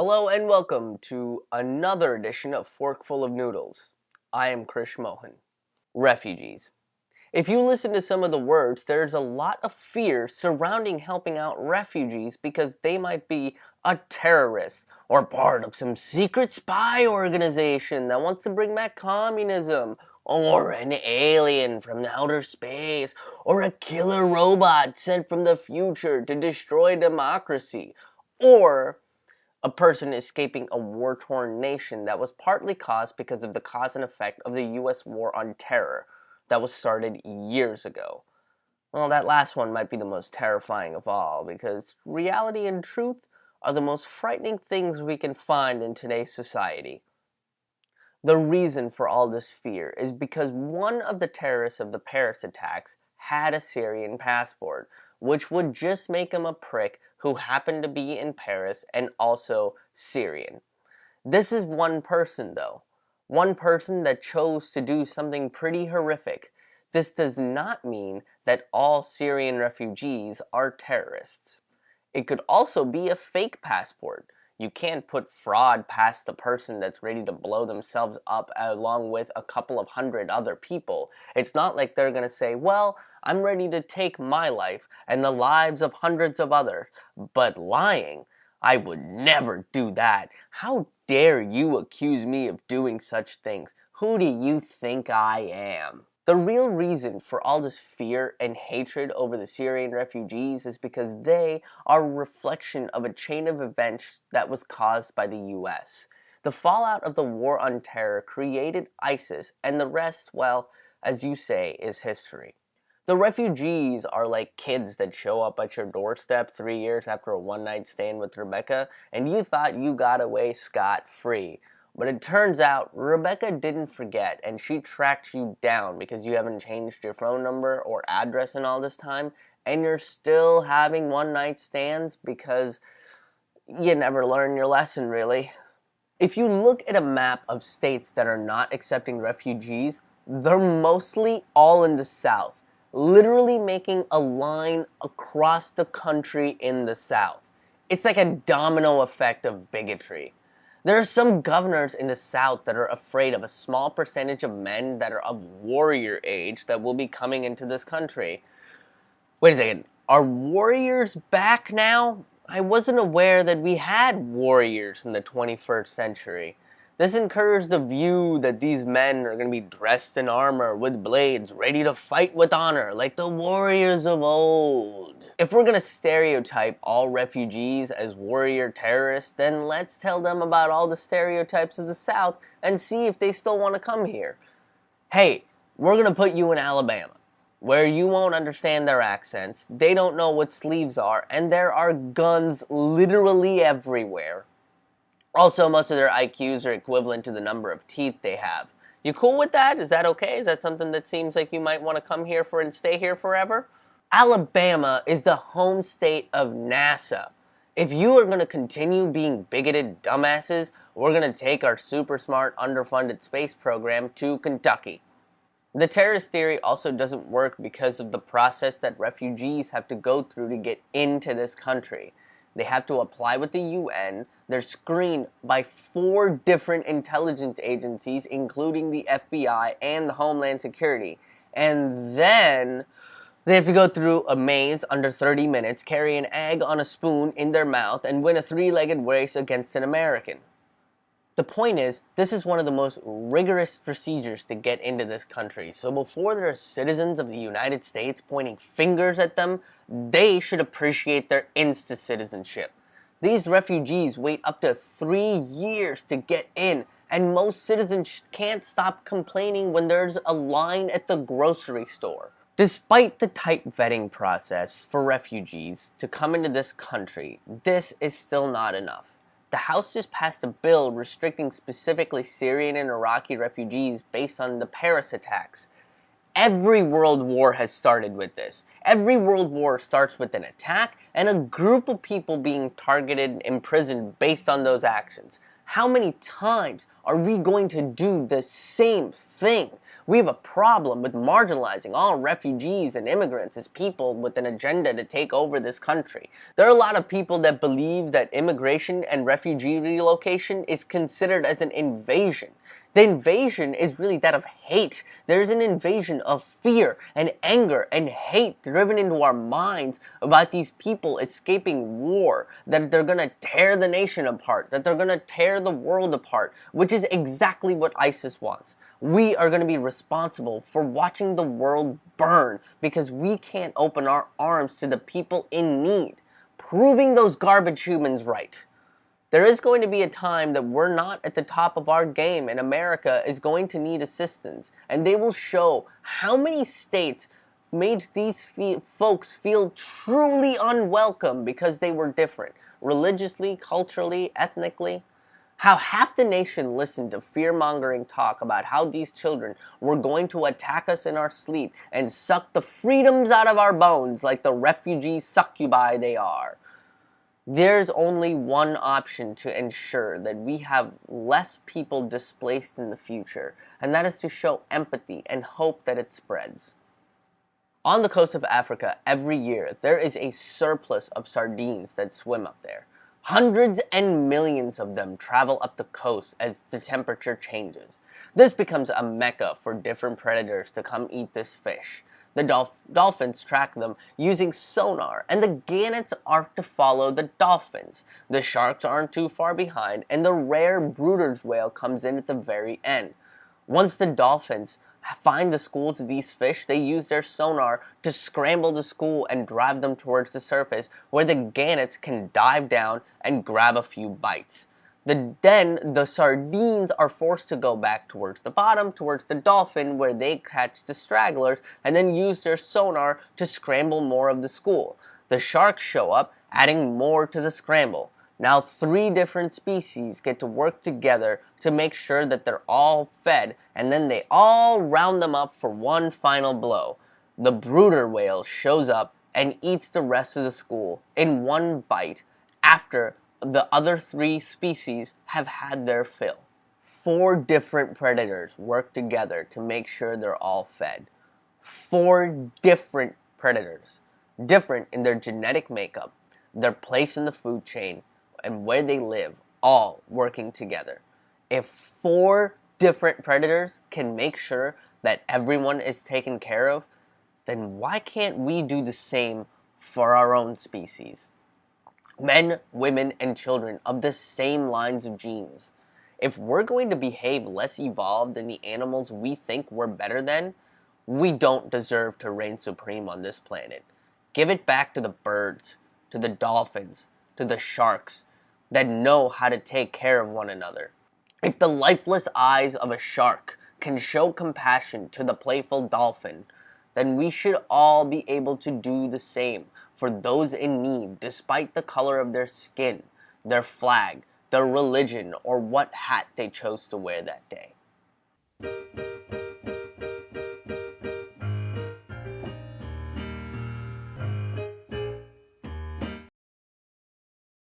Hello and welcome to another edition of Forkful of Noodles. I am Krish Mohan. Refugees. If you listen to some of the words, there's a lot of fear surrounding helping out refugees because they might be a terrorist or part of some secret spy organization that wants to bring back communism, or an alien from outer space, or a killer robot sent from the future to destroy democracy, or a person escaping a war-torn nation that was partly caused because of the cause and effect of the US war on terror that was started years ago. Well, that last one might be the most terrifying of all, because reality and truth are the most frightening things we can find in today's society. The reason for all this fear is because one of the terrorists of the Paris attacks had a Syrian passport, which would just make him a prick who happened to be in Paris and also Syrian. This is one person, though. One person that chose to do something pretty horrific. This does not mean that all Syrian refugees are terrorists. It could also be a fake passport. You can't put fraud past the person that's ready to blow themselves up along with a couple of hundred other people. It's not like they're going to say, well, I'm ready to take my life and the lives of hundreds of others. But lying, I would never do that. How dare you accuse me of doing such things? Who do you think I am? The real reason for all this fear and hatred over the Syrian refugees is because they are a reflection of a chain of events that was caused by the US. The fallout of the war on terror created ISIS, and the rest, well, as you say, is history. The refugees are like kids that show up at your doorstep 3 years after a one-night stand with Rebecca, and you thought you got away scot-free. But it turns out Rebecca didn't forget, and she tracked you down because you haven't changed your phone number or address in all this time, and you're still having one-night stands because you never learn your lesson, really. If you look at a map of states that are not accepting refugees, they're mostly all in the South, literally making a line across the country in the South. It's like a domino effect of bigotry. There are some governors in the South that are afraid of a small percentage of men that are of warrior age that will be coming into this country. Wait a second, are warriors back now? I wasn't aware that we had warriors in the 21st century. This encouraged the view that these men are going to be dressed in armor with blades, ready to fight with honor, like the warriors of old. If we're going to stereotype all refugees as warrior terrorists, then let's tell them about all the stereotypes of the South and see if they still want to come here. Hey, we're going to put you in Alabama, where you won't understand their accents, they don't know what sleeves are, and there are guns literally everywhere. Also, most of their IQs are equivalent to the number of teeth they have. You cool with that? Is that okay? Is that something that seems like you might want to come here for and stay here forever? Alabama is the home state of NASA. If you are going to continue being bigoted dumbasses, we're going to take our super smart underfunded space program to Kentucky. The terrorist theory also doesn't work because of the process that refugees have to go through to get into this country. They have to apply with the UN, they're screened by 4 different intelligence agencies, including the FBI and the Homeland Security, and then they have to go through a maze under 30 minutes, carry an egg on a spoon in their mouth, and win a 3-legged race against an American. The point is, this is one of the most rigorous procedures to get into this country, so before there are citizens of the United States pointing fingers at them, they should appreciate their insta-citizenship. These refugees wait up to 3 years to get in, and most citizens can't stop complaining when there's a line at the grocery store. Despite the tight vetting process for refugees to come into this country, this is still not enough. The House just passed a bill restricting specifically Syrian and Iraqi refugees based on the Paris attacks. Every world war has started with this. Every world war starts with an attack and a group of people being targeted and imprisoned based on those actions. How many times are we going to do the same thing? We have a problem with marginalizing all refugees and immigrants as people with an agenda to take over this country. There are a lot of people that believe that immigration and refugee relocation is considered as an invasion. The invasion is really that of hate. There's an invasion of fear and anger and hate driven into our minds about these people escaping war, that they're gonna tear the nation apart, that they're gonna tear the world apart, which is exactly what ISIS wants. We are gonna be responsible for watching the world burn because we can't open our arms to the people in need, proving those garbage humans right. There is going to be a time that we're not at the top of our game and America is going to need assistance. And they will show how many states made these folks feel truly unwelcome because they were different. Religiously, culturally, ethnically. How half the nation listened to fear-mongering talk about how these children were going to attack us in our sleep and suck the freedoms out of our bones like the refugee succubi they are. There's only one option to ensure that we have less people displaced in the future, and that is to show empathy and hope that it spreads. On the coast of Africa, every year, there is a surplus of sardines that swim up there. Hundreds and millions of them travel up the coast as the temperature changes. This becomes a mecca for different predators to come eat this fish. The dolphins track them using sonar, and the gannets are to follow the dolphins. The sharks aren't too far behind, and the rare Brooder's whale comes in at the very end. Once the dolphins find the schools of these fish, they use their sonar to scramble the school and drive them towards the surface, where the gannets can dive down and grab a few bites. Then the sardines are forced to go back towards the bottom, towards the dolphin, where they catch the stragglers and then use their sonar to scramble more of the school. The sharks show up, adding more to the scramble. Now 3 different species get to work together to make sure that they're all fed, and then they all round them up for one final blow. The brooder whale shows up and eats the rest of the school in one bite after the other 3 species have had their fill. 4 different predators work together to make sure they're all fed. 4 different predators, different in their genetic makeup, their place in the food chain, and where they live, all working together. If 4 different predators can make sure that everyone is taken care of, then why can't we do the same for our own species? Men, women, and children of the same lines of genes. If we're going to behave less evolved than the animals we think we're better than, we don't deserve to reign supreme on this planet. Give it back to the birds, to the dolphins, to the sharks that know how to take care of one another. If the lifeless eyes of a shark can show compassion to the playful dolphin, then we should all be able to do the same for those in need, despite the color of their skin, their flag, their religion, or what hat they chose to wear that day.